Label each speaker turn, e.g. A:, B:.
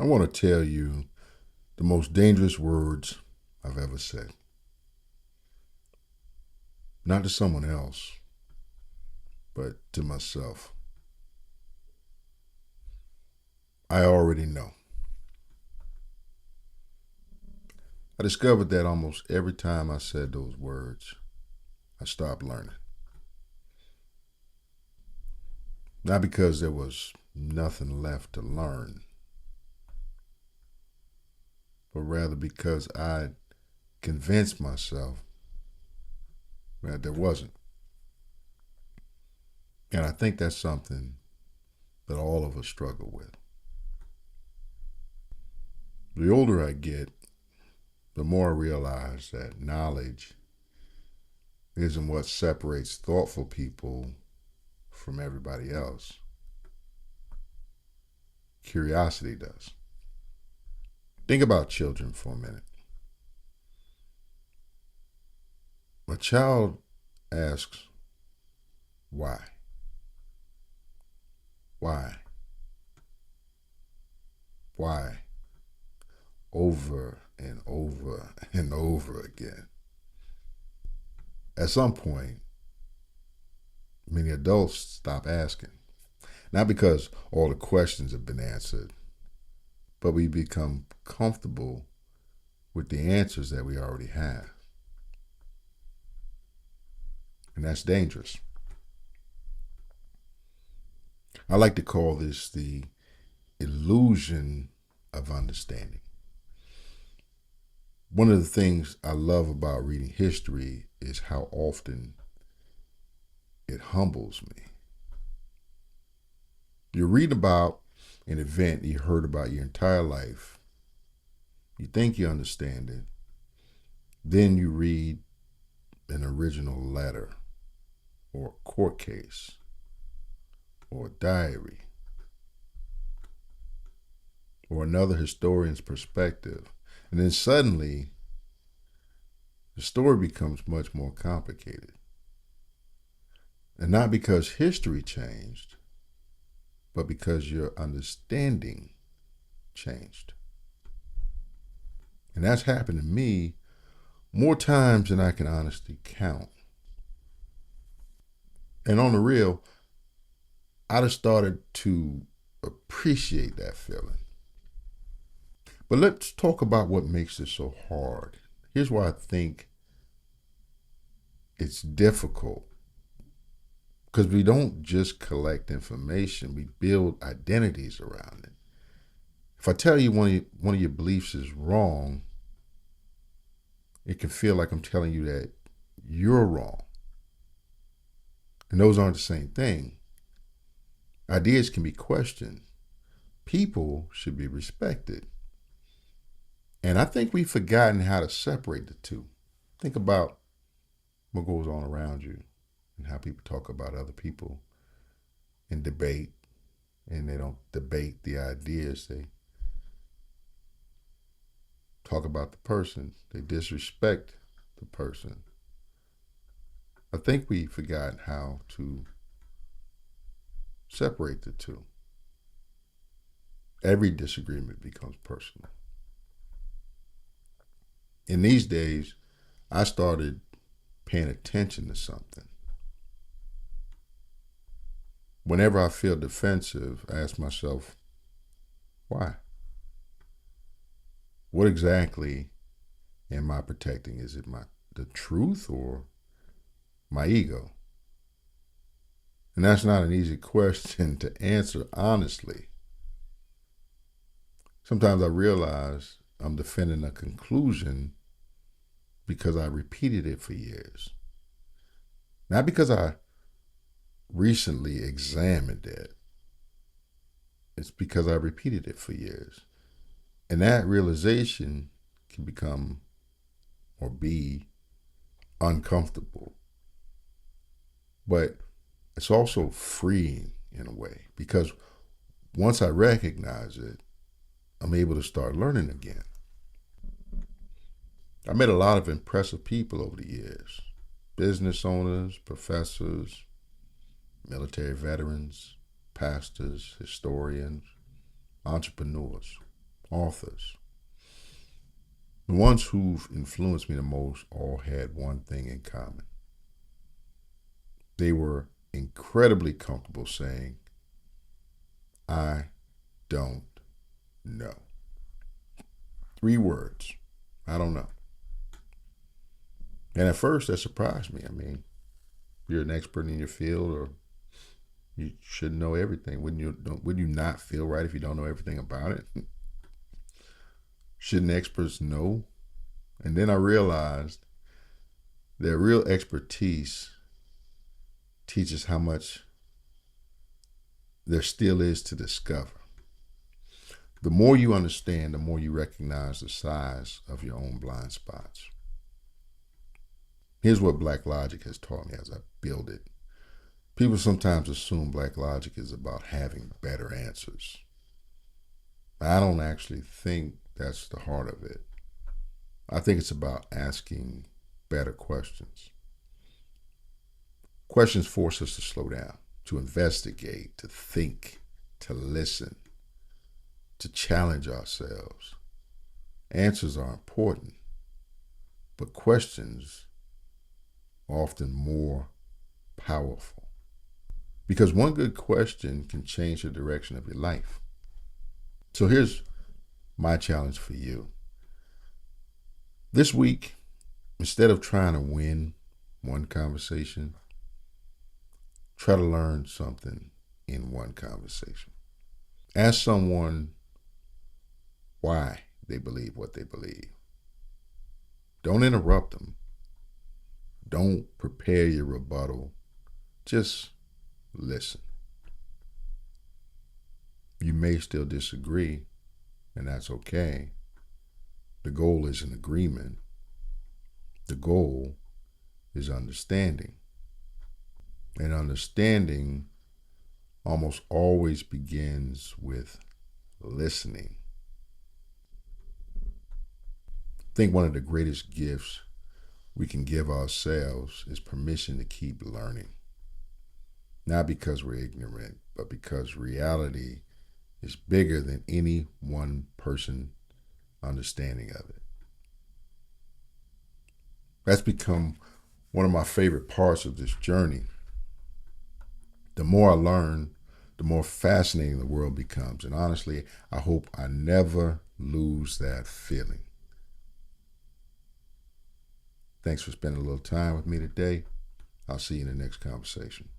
A: I want to tell you the most dangerous words I've ever said. Not to someone else, but to myself. I already know. I discovered that almost every time I said those words, I stopped learning. Not because there was nothing left to learn, but rather because I convinced myself that there wasn't. And I think that's something that all of us struggle with. The older I get, the more I realize that knowledge isn't what separates thoughtful people from everybody else. Curiosity does. Think about children for a minute. A child asks, why? Why? Why? Over and over and over again. At some point, many adults stop asking. Not because all the questions have been answered, but we become comfortable with the answers that we already have. And that's dangerous. I like to call this the illusion of understanding. One of the things I love about reading history is how often it humbles me. You read about an event you heard about your entire life. You think you understand it. Then you read an original letter or a court case or a diary or another historian's perspective. And then suddenly, the story becomes much more complicated. And not because history changed, but because your understanding changed. And that's happened to me more times than I can honestly count. And on the real, I just started to appreciate that feeling. But let's talk about what makes it so hard. Here's why I think it's difficult. Because we don't just collect information, we build identities around it. If I tell you one of your beliefs is wrong, it can feel like I'm telling you that you're wrong. And those aren't the same thing. Ideas can be questioned. People should be respected. And I think we've forgotten how to separate the two. Think about what goes on around you and how people talk about other people in debate. And they don't debate the ideas, they talk about the person, they disrespect the person. I think we've forgotten how to separate the two. Every disagreement becomes personal. In these days, I started paying attention to something. Whenever I feel defensive, I ask myself, why? What exactly am I protecting? Is it the truth or my ego? And that's not an easy question to answer honestly. Sometimes I realize I'm defending a conclusion because I repeated it for years. Not because I recently examined it. It's because I repeated it for years. And that realization can become or be uncomfortable. But it's also freeing in a way because once I recognize it, I'm able to start learning again. I met a lot of impressive people over the years. Business owners, professors, military veterans, pastors, historians, entrepreneurs. authors. The ones who've influenced me the most all had one thing in common. They were incredibly comfortable saying, I don't know. 3 words. I don't know. And at first that surprised me. I mean, you're an expert in your field, or you should know everything. Wouldn't you not feel right if you don't know everything about it? Shouldn't experts know? And then I realized that real expertise teaches how much there still is to discover. The more you understand, the more you recognize the size of your own blind spots. Here's what Black Logic has taught me as I build it. People sometimes assume Black Logic is about having better answers. I don't actually think that's the heart of it. I think it's about asking better questions. Questions force us to slow down, to investigate, to think, to listen, to challenge ourselves. Answers are important, but questions are often more powerful. Because one good question can change the direction of your life. So here's my challenge for you. This week, instead of trying to win one conversation, try to learn something in one conversation. Ask someone why they believe what they believe. Don't interrupt them. Don't prepare your rebuttal. Just listen. You may still disagree, and that's okay. The goal is an agreement. The goal is understanding. And understanding almost always begins with listening. I think one of the greatest gifts we can give ourselves is permission to keep learning. Not because we're ignorant, but because reality is bigger than any one person understanding of it. That's become one of my favorite parts of this journey. The more I learn, the more fascinating the world becomes. And honestly, I hope I never lose that feeling. Thanks for spending a little time with me today. I'll see you in the next conversation.